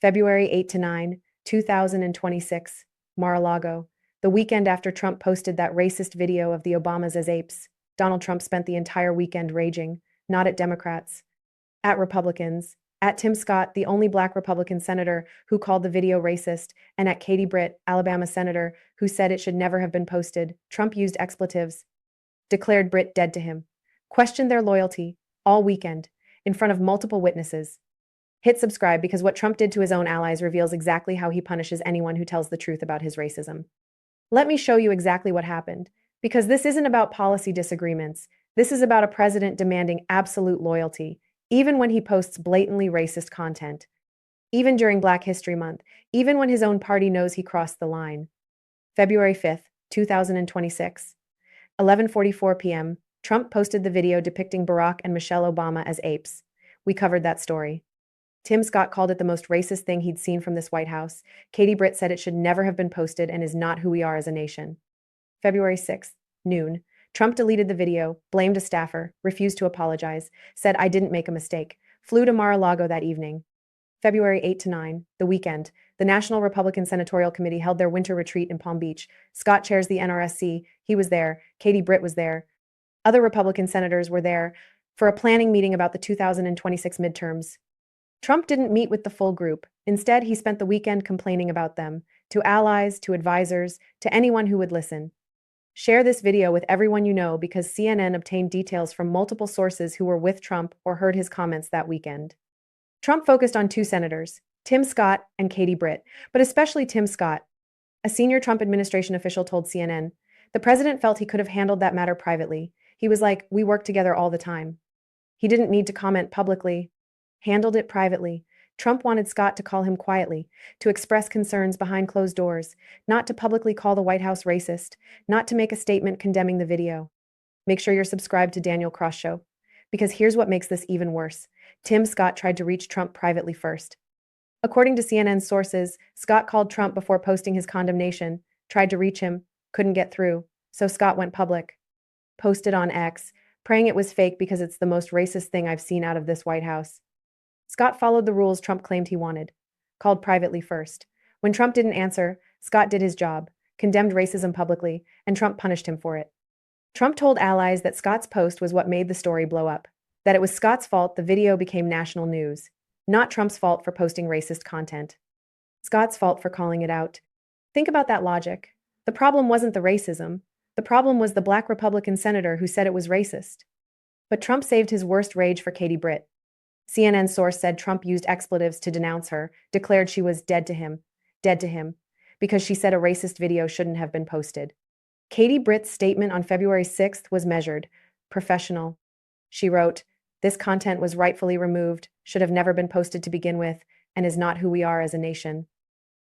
February 8 to 9, 2026, Mar-a-Lago. The weekend after Trump posted that racist video of the Obamas as apes, Donald Trump spent the entire weekend raging, not at Democrats, at Republicans, at Tim Scott, the only black Republican senator who called the video racist, and at Katie Britt, Alabama senator, who said it should never have been posted. Trump used expletives, declared Britt dead to him, questioned their loyalty all weekend in front of multiple witnesses. Hit subscribe because what Trump did to his own allies reveals exactly how he punishes anyone who tells the truth about his racism. Let me show you exactly what happened, because this isn't about policy disagreements. This is about a president demanding absolute loyalty, even when he posts blatantly racist content, even during Black History Month, even when his own party knows he crossed the line. February 5th, 2026, 11:44 p.m., Trump posted the video depicting Barack and Michelle Obama as apes. We covered that story. Tim Scott called it the most racist thing he'd seen from this White House. Katie Britt said it should never have been posted and is not who we are as a nation. February 6th, noon. Trump deleted the video, blamed a staffer, refused to apologize, said I didn't make a mistake, flew to Mar-a-Lago that evening. February 8 to 9, the weekend, the National Republican Senatorial Committee held their winter retreat in Palm Beach. Scott chairs the NRSC. He was there. Katie Britt was there. Other Republican senators were there for a planning meeting about the 2026 midterms. Trump didn't meet with the full group. Instead, he spent the weekend complaining about them, to allies, to advisors, to anyone who would listen. Share this video with everyone you know because CNN obtained details from multiple sources who were with Trump or heard his comments that weekend. Trump focused on two senators, Tim Scott and Katie Britt, but especially Tim Scott. A senior Trump administration official told CNN, the president felt he could have handled that matter privately. He was like, we work together all the time. He didn't need to comment publicly. Handled it privately. Trump wanted Scott to call him quietly, to express concerns behind closed doors, not to publicly call the White House racist, not to make a statement condemning the video. Make sure you're subscribed to Daniel Cross Show, because here's what makes this even worse. Tim Scott tried to reach Trump privately first. According to CNN's sources, Scott called Trump before posting his condemnation, tried to reach him, couldn't get through, so Scott went public. Posted on X, praying it was fake because it's the most racist thing I've seen out of this White House. Scott followed the rules Trump claimed he wanted, called privately first. When Trump didn't answer, Scott did his job, condemned racism publicly, and Trump punished him for it. Trump told allies that Scott's post was what made the story blow up, that it was Scott's fault the video became national news, not Trump's fault for posting racist content. Scott's fault for calling it out. Think about that logic. The problem wasn't the racism. The problem was the black Republican senator who said it was racist. But Trump saved his worst rage for Katie Britt. CNN source said Trump used expletives to denounce her, declared she was dead to him, because she said a racist video shouldn't have been posted. Katie Britt's statement on February 6th was measured, professional. She wrote, this content was rightfully removed, should have never been posted to begin with, and is not who we are as a nation.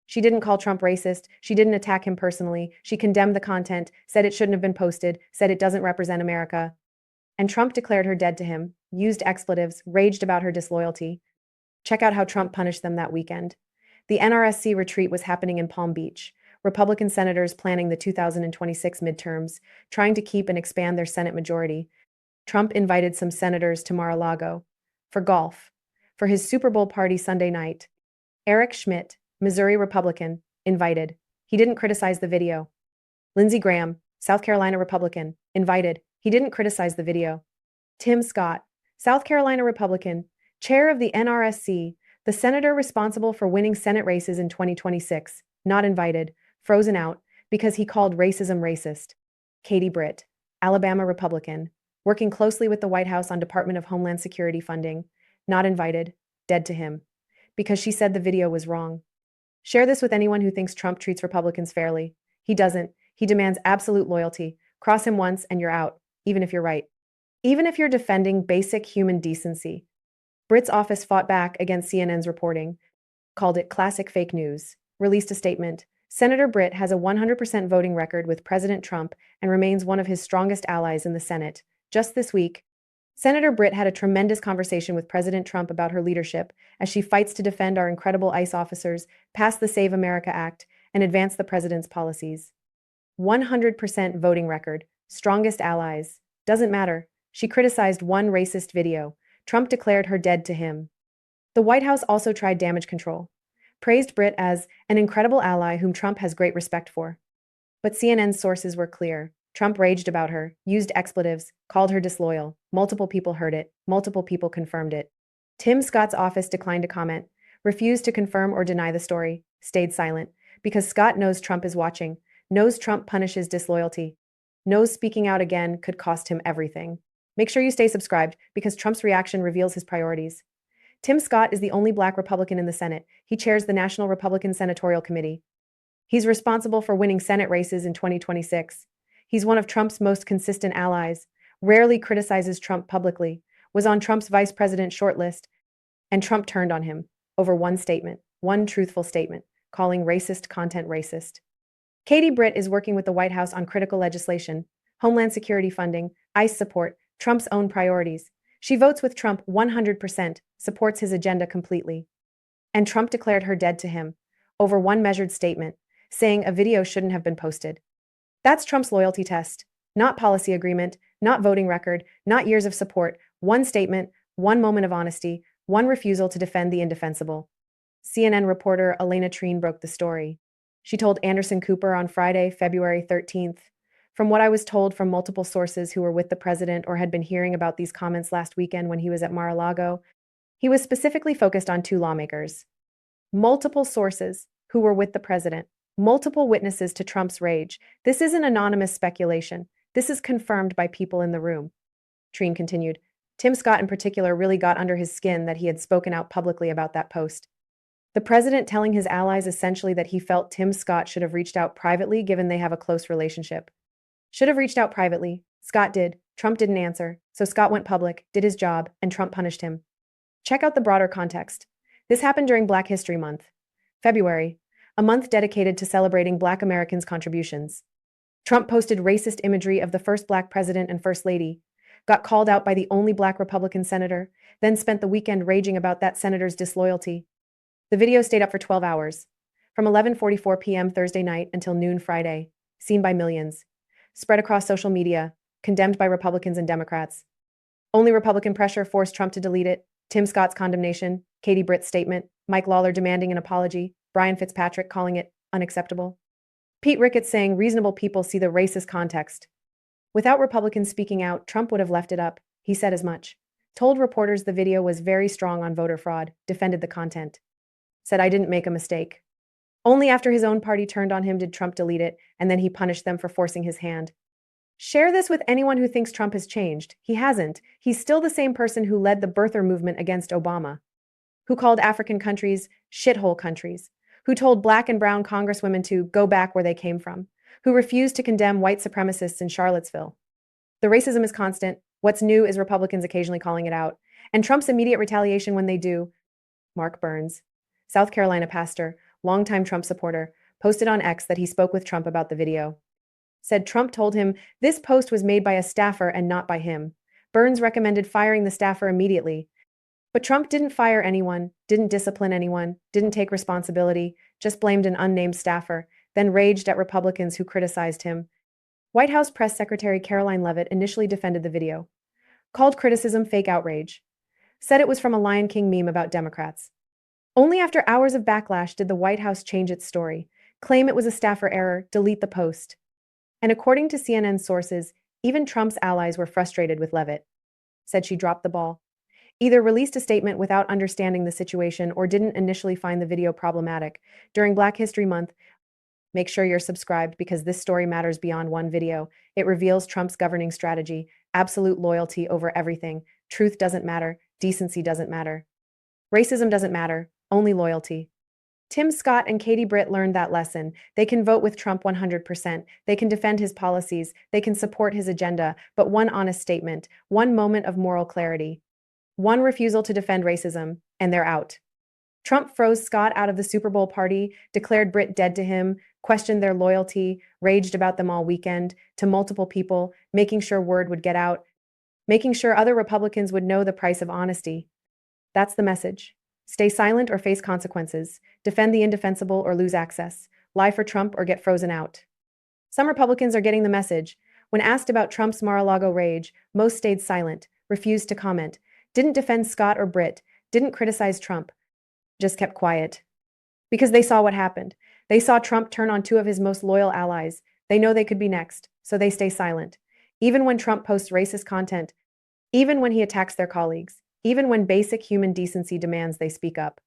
She didn't call Trump racist, she didn't attack him personally, she condemned the content, said it shouldn't have been posted, said it doesn't represent America. And Trump declared her dead to him, used expletives, raged about her disloyalty. Check out how Trump punished them that weekend. The NRSC retreat was happening in Palm Beach. Republican senators planning the 2026 midterms, trying to keep and expand their Senate majority. Trump invited some senators to Mar-a-Lago for golf, for his Super Bowl party Sunday night. Eric Schmidt, Missouri Republican, invited. He didn't criticize the video. Lindsey Graham, South Carolina Republican, invited. He didn't criticize the video. Tim Scott, South Carolina Republican, chair of the NRSC, the senator responsible for winning Senate races in 2026, not invited, frozen out, because he called racism racist. Katie Britt, Alabama Republican, working closely with the White House on Department of Homeland Security funding, not invited, dead to him, because she said the video was wrong. Share this with anyone who thinks Trump treats Republicans fairly. He doesn't. He demands absolute loyalty. Cross him once and you're out, even if you're right. Even if you're defending basic human decency. Britt's office fought back against CNN's reporting, called it classic fake news, released a statement. Senator Britt has a 100% voting record with President Trump and remains one of his strongest allies in the Senate. Just this week, Senator Britt had a tremendous conversation with President Trump about her leadership as she fights to defend our incredible ICE officers, pass the Save America Act, and advance the president's policies. 100% voting record, strongest allies. Doesn't matter. She criticized one racist video. Trump declared her dead to him. The White House also tried damage control. praised Britt as an incredible ally whom Trump has great respect for. But CNN's sources were clear. Trump raged about her, used expletives, called her disloyal. Multiple people heard it, multiple people confirmed it. Tim Scott's office declined to comment, refused to confirm or deny the story, stayed silent, because Scott knows Trump is watching, knows Trump punishes disloyalty, knows speaking out again could cost him everything. Make sure you stay subscribed because Trump's reaction reveals his priorities. Tim Scott is the only black Republican in the Senate. He chairs the National Republican Senatorial Committee. He's responsible for winning Senate races in 2026. He's one of Trump's most consistent allies, rarely criticizes Trump publicly, was on Trump's vice president shortlist, and Trump turned on him over one statement, one truthful statement, calling racist content racist. Britt is working with the White House on critical legislation, Homeland Security funding, ICE support, Trump's own priorities. She votes with Trump 100%, supports his agenda completely. And Trump declared her dead to him over one measured statement, saying a video shouldn't have been posted. That's Trump's loyalty test, not policy agreement, not voting record, not years of support, one statement, one moment of honesty, one refusal to defend the indefensible. CNN reporter Elena Treen broke the story. She told Anderson Cooper on Friday, February 13th, "From what I was told from multiple sources who were with the president or had been hearing about these comments last weekend when he was at Mar-a-Lago, he was specifically focused on two lawmakers. Multiple sources who were with the president, multiple witnesses to Trump's rage. This isn't anonymous speculation. This is confirmed by people in the room." Treen continued. Tim Scott in particular really got under his skin that he had spoken out publicly about that post. The president telling his allies essentially that he felt Tim Scott should have reached out privately given they have a close relationship. Should have reached out privately. Scott did. Trump didn't answer. So Scott went public, did his job, and Trump punished him. Check out the broader context. This happened during Black History Month. February, a month dedicated to celebrating Black Americans' contributions. Trump posted racist imagery of the first Black president and First Lady, got called out by the only Black Republican senator, then spent the weekend raging about that senator's disloyalty. The video stayed up for 12 hours, from 11:44 p.m. Thursday night until noon Friday, seen by millions, spread across social media, condemned by Republicans and Democrats. Only Republican pressure forced Trump to delete it. Tim Scott's condemnation, Britt's statement, Mike Lawler demanding an apology, Brian Fitzpatrick calling it unacceptable. Pete Ricketts saying reasonable people see the racist context. Without Republicans speaking out, Trump would have left it up. He said as much. Told reporters the video was very strong on voter fraud, defended the content. Said I didn't make a mistake. Only after his own party turned on him did Trump delete it, and then he punished them for forcing his hand. Share this with anyone who thinks Trump has changed. He hasn't. He's still the same person who led the birther movement against Obama, who called African countries shithole countries, who told Black and brown congresswomen to go back where they came from, who refused to condemn white supremacists in Charlottesville. The racism is constant. What's new is Republicans occasionally calling it out, and Trump's immediate retaliation when they do. Mark Burns, South Carolina pastor, longtime Trump supporter, posted on X that he spoke with Trump about the video. Said Trump told him this post was made by a staffer and not by him. Burns recommended firing the staffer immediately. But Trump didn't fire anyone, didn't discipline anyone, didn't take responsibility, just blamed an unnamed staffer, then raged at Republicans who criticized him. White House Press Secretary Caroline Leavitt initially defended the video, called criticism fake outrage, said it was from a Lion King meme about Democrats. Only after hours of backlash did the White House change its story, claim it was a staffer error, delete the post. And according to CNN sources, even Trump's allies were frustrated with Leavitt. Said she dropped the ball. Either released a statement without understanding the situation or didn't initially find the video problematic. During Black History Month, make sure you're subscribed because this story matters beyond one video. It reveals Trump's governing strategy, absolute loyalty over everything. Truth doesn't matter, decency doesn't matter. Racism doesn't matter, only loyalty. Tim Scott and Britt learned that lesson. They can vote with Trump 100%. They can defend his policies. They can support his agenda. But one honest statement, one moment of moral clarity, one refusal to defend racism, and they're out. Trump froze Scott out of the Super Bowl party, declared Britt dead to him, questioned their loyalty, raged about them all weekend to multiple people, making sure word would get out, making sure other Republicans would know the price of honesty. That's the message. Stay silent or face consequences. Defend the indefensible or lose access. Lie for Trump or get frozen out. Some Republicans are getting the message. When asked about Trump's Mar-a-Lago rage, most stayed silent, refused to comment, didn't defend Scott or Britt, didn't criticize Trump, just kept quiet. Because they saw what happened. They saw Trump turn on two of his most loyal allies. They know they could be next, so they stay silent. Even when Trump posts racist content, even when he attacks their colleagues, even when basic human decency demands they speak up.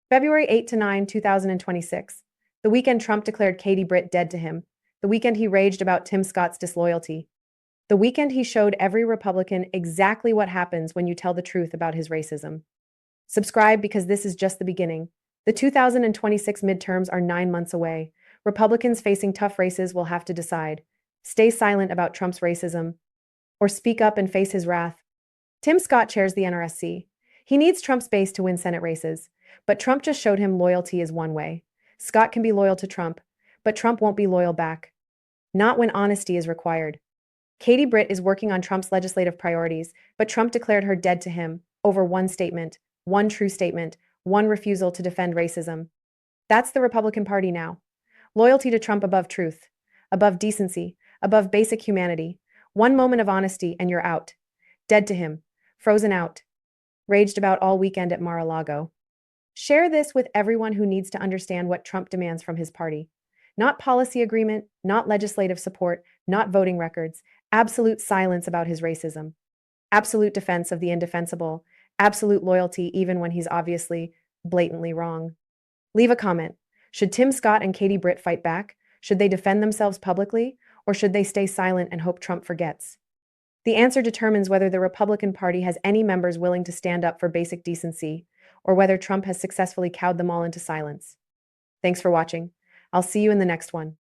February 8 to 9, 2026. The weekend Trump declared Katie Britt dead to him. The weekend he raged about Tim Scott's disloyalty. The weekend he showed every Republican exactly what happens when you tell the truth about his racism. Subscribe because this is just the beginning. The 2026 midterms are 9 months away. Republicans facing tough races will have to decide: stay silent about Trump's racism, or speak up and face his wrath. Tim Scott chairs the NRSC. He needs Trump's base to win Senate races, but Trump just showed him loyalty is one way. Scott can be loyal to Trump, but Trump won't be loyal back. Not when honesty is required. Katie Britt is working on Trump's legislative priorities, but Trump declared her dead to him over one statement, one true statement, one refusal to defend racism. That's the Republican Party now. Loyalty to Trump above truth, above decency, above basic humanity. One moment of honesty and you're out. Dead to him. Frozen out. Raged about all weekend at Mar-a-Lago. Share this with everyone who needs to understand what Trump demands from his party. Not policy agreement, not legislative support, not voting records. Absolute silence about his racism. Absolute defense of the indefensible. Absolute loyalty even when he's obviously, blatantly wrong. Leave a comment. Should Tim Scott and Katie Britt fight back? Should they defend themselves publicly? Or should they stay silent and hope Trump forgets? The answer determines whether the Republican Party has any members willing to stand up for basic decency, or whether Trump has successfully cowed them all into silence. Thanks for watching. I'll see you in the next one.